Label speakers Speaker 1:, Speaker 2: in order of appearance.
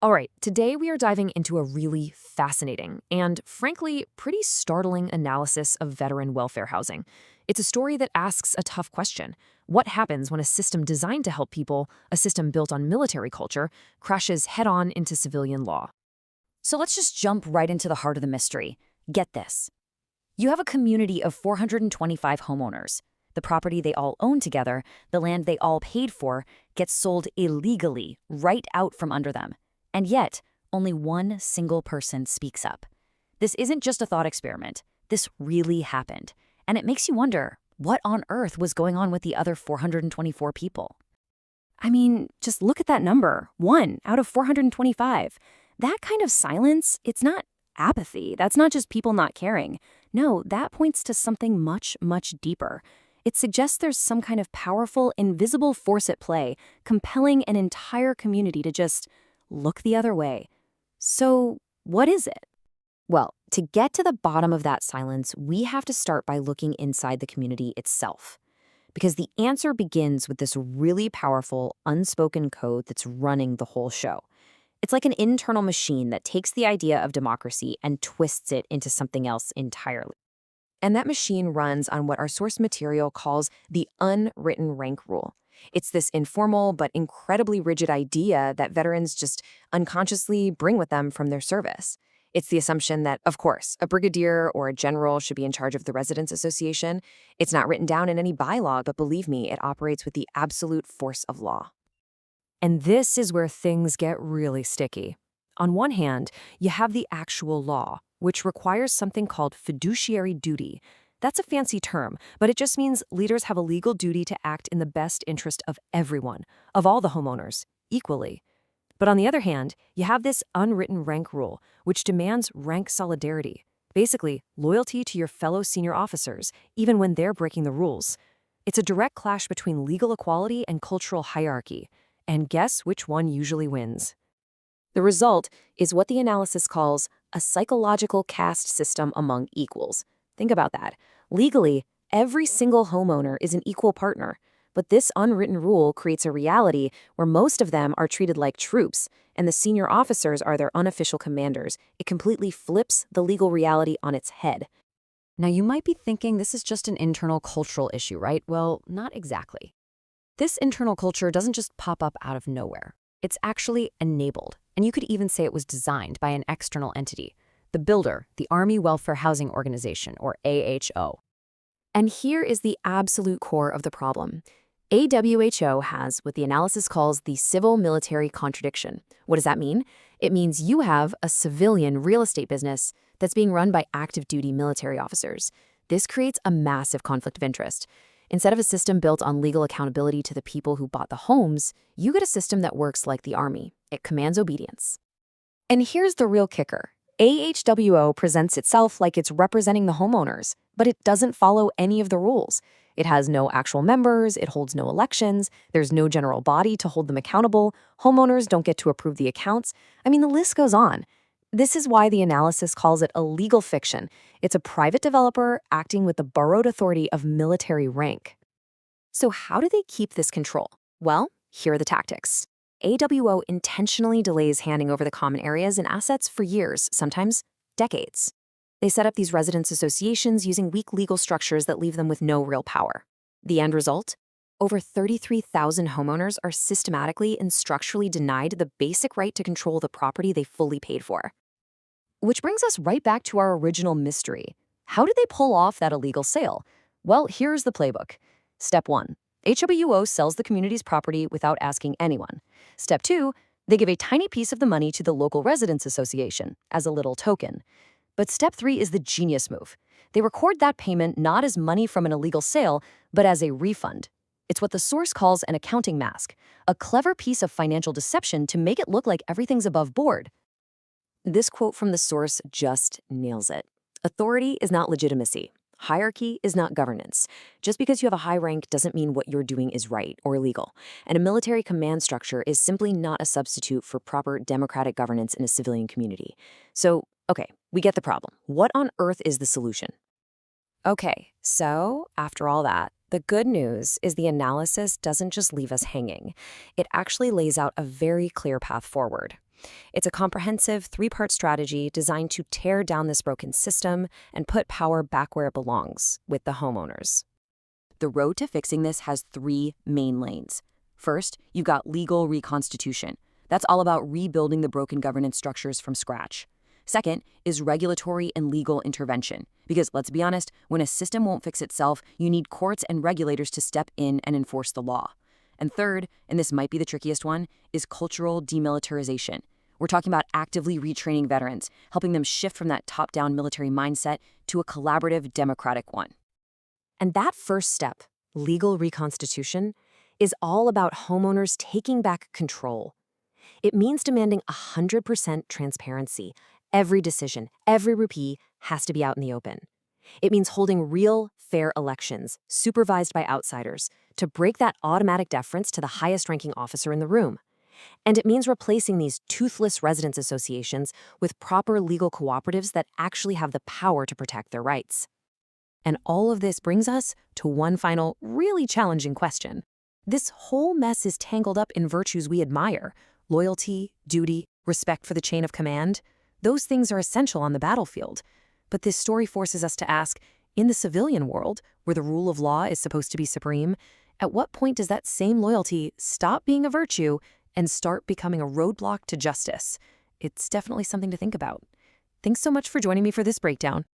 Speaker 1: All right, today we are diving into a really fascinating and, frankly, pretty startling analysis of veteran welfare housing. It's a story that asks a tough question. What happens when a system designed to help people, a system built on military culture, crashes head-on into civilian law?
Speaker 2: So let's just jump right into the heart of the mystery. Get this. You have a community of 425 homeowners. The property they all own together, the land they all paid for, gets sold illegally right out from under them. And yet, only one single person speaks up. This isn't just a thought experiment. This really happened. And it makes you wonder, what on earth was going on with the other 424 people?
Speaker 3: I mean, just look at that number, 1 out of 425. That kind of silence, it's not apathy. That's not just people not caring. No, that points to something much, much deeper. It suggests there's some kind of powerful, invisible force at play, compelling an entire community to just look the other way. So, what is it?
Speaker 1: Well, to get to the bottom of that silence, we have to start by looking inside the community itself. Because the answer begins with this really powerful, unspoken code that's running the whole show. It's like an internal machine that takes the idea of democracy and twists it into something else entirely. And that machine runs on what our source material calls the unwritten rank rule. It's this informal but incredibly rigid idea that veterans just unconsciously bring with them from their service. It's the assumption that, of course, a brigadier or a general should be in charge of the residents association. It's not written down in any bylaw, but believe me, it operates with the absolute force of law. And this is where things get really sticky. On one hand, you have the actual law, which requires something called fiduciary duty. That's a fancy term, but it just means leaders have a legal duty to act in the best interest of everyone, of all the homeowners, equally. But on the other hand, you have this unwritten rank rule, which demands rank solidarity, basically loyalty to your fellow senior officers, even when they're breaking the rules. It's a direct clash between legal equality and cultural hierarchy. And guess which one usually wins? The result is what the analysis calls a psychological caste system among equals. Think about that. Legally, every single homeowner is an equal partner, but this unwritten rule creates a reality where most of them are treated like troops, and the senior officers are their unofficial commanders. It completely flips the legal reality on its head. Now, you might be thinking this is just an internal cultural issue, right? Well, not exactly. This internal culture doesn't just pop up out of nowhere. It's actually enabled, and you could even say it was designed by an external entity. The builder, the Army Welfare Housing Organization, or AHO. And here is the absolute core of the problem. AWHO has what the analysis calls the civil-military contradiction. What does that mean? It means you have a civilian real estate business that's being run by active-duty military officers. This creates a massive conflict of interest. Instead of a system built on legal accountability to the people who bought the homes, you get a system that works like the Army. It commands obedience. And here's the real kicker. AHWO presents itself like it's representing the homeowners, but it doesn't follow any of the rules. It has no actual members, it holds no elections, there's no general body to hold them accountable, homeowners don't get to approve the accounts. I mean, the list goes on. This is why the analysis calls it a legal fiction. It's a private developer acting with the borrowed authority of military rank. So how do they keep this control? Well, here are the tactics. AWO intentionally delays handing over the common areas and assets for years, sometimes decades. They set up these residents' associations using weak legal structures that leave them with no real power. The end result? Over 33,000 homeowners are systematically and structurally denied the basic right to control the property they fully paid for. Which brings us right back to our original mystery. How did they pull off that illegal sale? Well, here's the playbook. Step 1. HWO sells the community's property without asking anyone. Step 2, they give a tiny piece of the money to the local residents association as a little token. But step 3 is the genius move. They record that payment not as money from an illegal sale, but as a refund. It's what the source calls an accounting mask, a clever piece of financial deception to make it look like everything's above board. This quote from the source just nails it. Authority is not legitimacy. Hierarchy is not governance. Just because you have a high rank doesn't mean what you're doing is right or legal. And a military command structure is simply not a substitute for proper democratic governance in a civilian community. So, okay, we get the problem. What on earth is the solution? Okay, so after all that, the good news is the analysis doesn't just leave us hanging. It actually lays out a very clear path forward.
Speaker 3: It's a comprehensive three-part strategy designed to tear down this broken system and put power back where it belongs, with the homeowners.
Speaker 2: The road to fixing this has three main lanes. First, you've got legal reconstitution. That's all about rebuilding the broken governance structures from scratch. Second is regulatory and legal intervention. Because let's be honest, when a system won't fix itself, you need courts and regulators to step in and enforce the law. And third, and this might be the trickiest one, is cultural demilitarization. We're talking about actively retraining veterans, helping them shift from that top-down military mindset to a collaborative democratic one.
Speaker 1: And that first step, legal reconstitution, is all about homeowners taking back control. It means demanding 100% transparency. Every decision, every rupee has to be out in the open. It means holding real, fair elections, supervised by outsiders, to break that automatic deference to the highest-ranking officer in the room. And it means replacing these toothless residents associations with proper legal cooperatives that actually have the power to protect their rights. And all of this brings us to one final, really challenging question. This whole mess is tangled up in virtues we admire: loyalty, duty, respect for the chain of command. Those things are essential on the battlefield. But this story forces us to ask, in the civilian world, where the rule of law is supposed to be supreme, at what point does that same loyalty stop being a virtue and start becoming a roadblock to justice? It's definitely something to think about. Thanks so much for joining me for this breakdown.